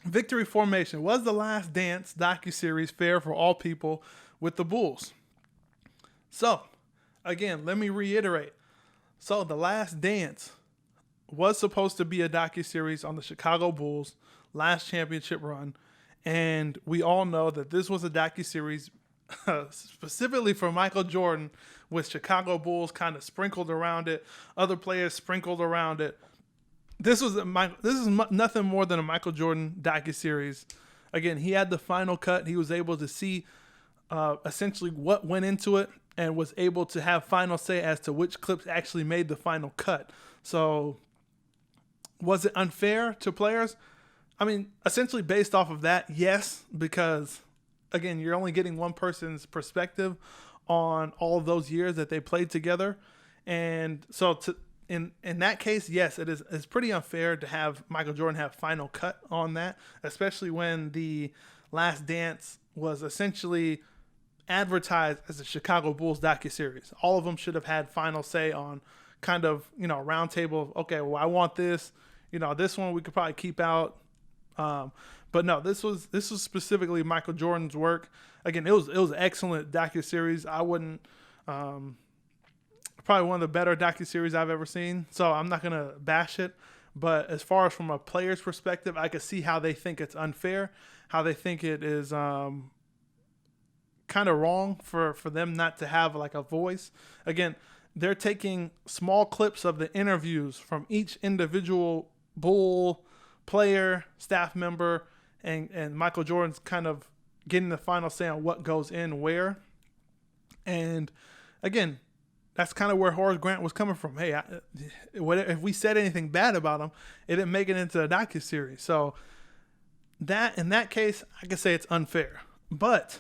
Victory Formation. Was the Last Dance docu-series fair for all people with the Bulls? So, again, let me reiterate. So, The Last Dance was supposed to be a docu-series on the Chicago Bulls' last championship run. And we all know that this was a docu-series specifically for Michael Jordan, with Chicago Bulls kind of sprinkled around it, other players sprinkled around it. This is nothing more than a Michael Jordan docu-series. Again, he had the final cut. He was able to see essentially what went into it and was able to have final say as to which clips actually made the final cut. So, was it unfair to players? I mean, essentially based off of that, yes, because again, you're only getting one person's perspective on all of those years that they played together. And so in that case, yes, it's pretty unfair to have Michael Jordan have final cut on that, especially when the Last Dance was essentially advertised as a Chicago Bulls docuseries. All of them should have had final say on kind of, round table of, okay, well, I want this, this one we could probably keep out. But no, this was specifically Michael Jordan's work. Again, it was an excellent docuseries. I wouldn't, probably one of the better docuseries I've ever seen. So I'm not gonna bash it. But as far as from a player's perspective, I could see how they think it's unfair, how they think it is kind of wrong for them not to have like a voice. Again, they're taking small clips of the interviews from each individual Bull player, staff member, and Michael Jordan's kind of getting the final say on what goes in where. And again, that's kind of where Horace Grant was coming from. Hey, if we said anything bad about him, it didn't make it into a docuseries. So that in that case, I could say it's unfair. But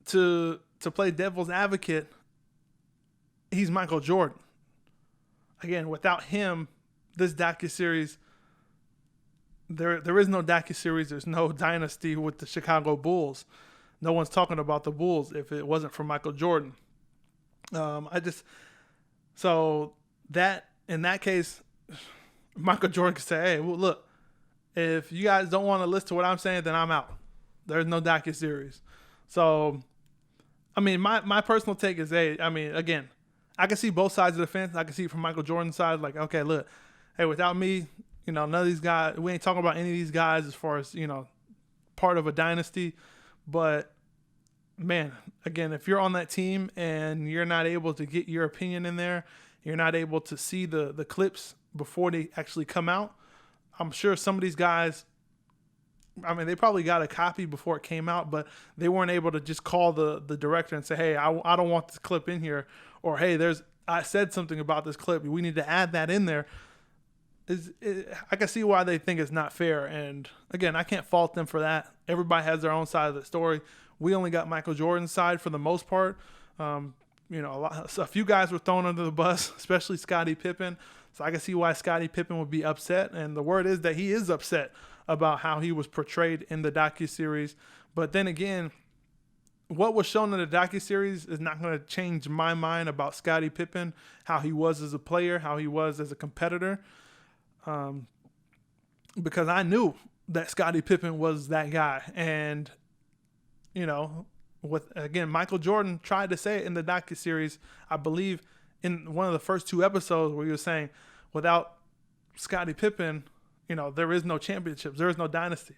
to play devil's advocate, he's Michael Jordan. Again, without him, this docuseries, there is no docuseries. There's no dynasty with the Chicago Bulls. No one's talking about the Bulls if it wasn't for Michael Jordan. So that in that case, Michael Jordan could say, "Hey, well, look, if you guys don't want to listen to what I'm saying, then I'm out. There's no docuseries." So, I mean, my personal take is, hey, I mean, again, I can see both sides of the fence. I can see from Michael Jordan's side, like, okay, look, hey, without me, none of these guys, we ain't talking about any of these guys as far as, part of a dynasty. But, man, again, if you're on that team and you're not able to get your opinion in there, you're not able to see the clips before they actually come out, I'm sure some of these guys, I mean, they probably got a copy before it came out, but they weren't able to just call the director and say, hey, I don't want this clip in here. Or, hey, I said something about this clip. We need to add that in there. I can see why they think it's not fair. And, again, I can't fault them for that. Everybody has their own side of the story. We only got Michael Jordan's side for the most part. A few guys were thrown under the bus, especially Scottie Pippen. So I can see why Scottie Pippen would be upset. And the word is that he is upset about how he was portrayed in the docuseries. But then again, what was shown in the docuseries is not going to change my mind about Scottie Pippen, how he was as a player, how he was as a competitor. Because I knew that Scottie Pippen was that guy. And, Michael Jordan tried to say it in the docuseries, I believe in one of the first two episodes, where he was saying, without Scottie Pippen, there is no championships, there is no dynasty.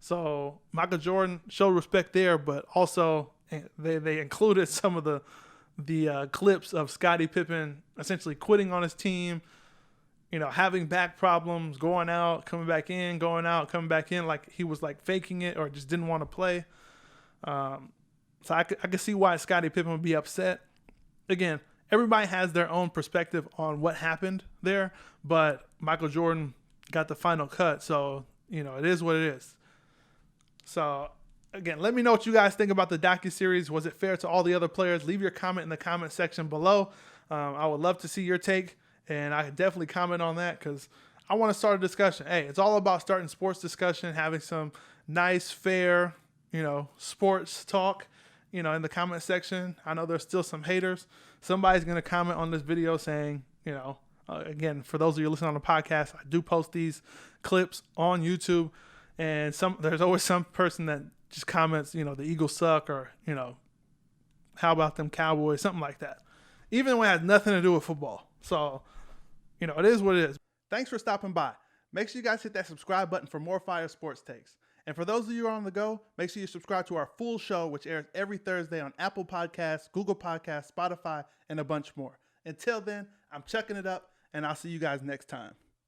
So Michael Jordan showed respect there, but also they included some of the clips of Scottie Pippen essentially quitting on his team, having back problems, going out, coming back in, going out, coming back in, like he was like faking it or just didn't want to play. So I could see why Scottie Pippen would be upset. Again, everybody has their own perspective on what happened there, but Michael Jordan got the final cut, so it is what it is. So again, let me know what you guys think about the docuseries. Was it fair to all the other players? Leave your comment in the comment section below. I would love to see your take, and I could definitely comment on that because I want to start a discussion. Hey, it's all about starting sports discussion, having some nice, fair, sports talk, in the comment section. I know there's still some haters. Somebody's going to comment on this video saying, Again, for those of you listening on the podcast, I do post these clips on YouTube, and there's always some person that just comments, the Eagles suck, or how about them Cowboys, something like that. Even when it has nothing to do with football. So, it is what it is. Thanks for stopping by. Make sure you guys hit that subscribe button for more fire sports takes. And for those of you on the go, make sure you subscribe to our full show, which airs every Thursday on Apple Podcasts, Google Podcasts, Spotify, and a bunch more. Until then, I'm chucking it up, and I'll see you guys next time.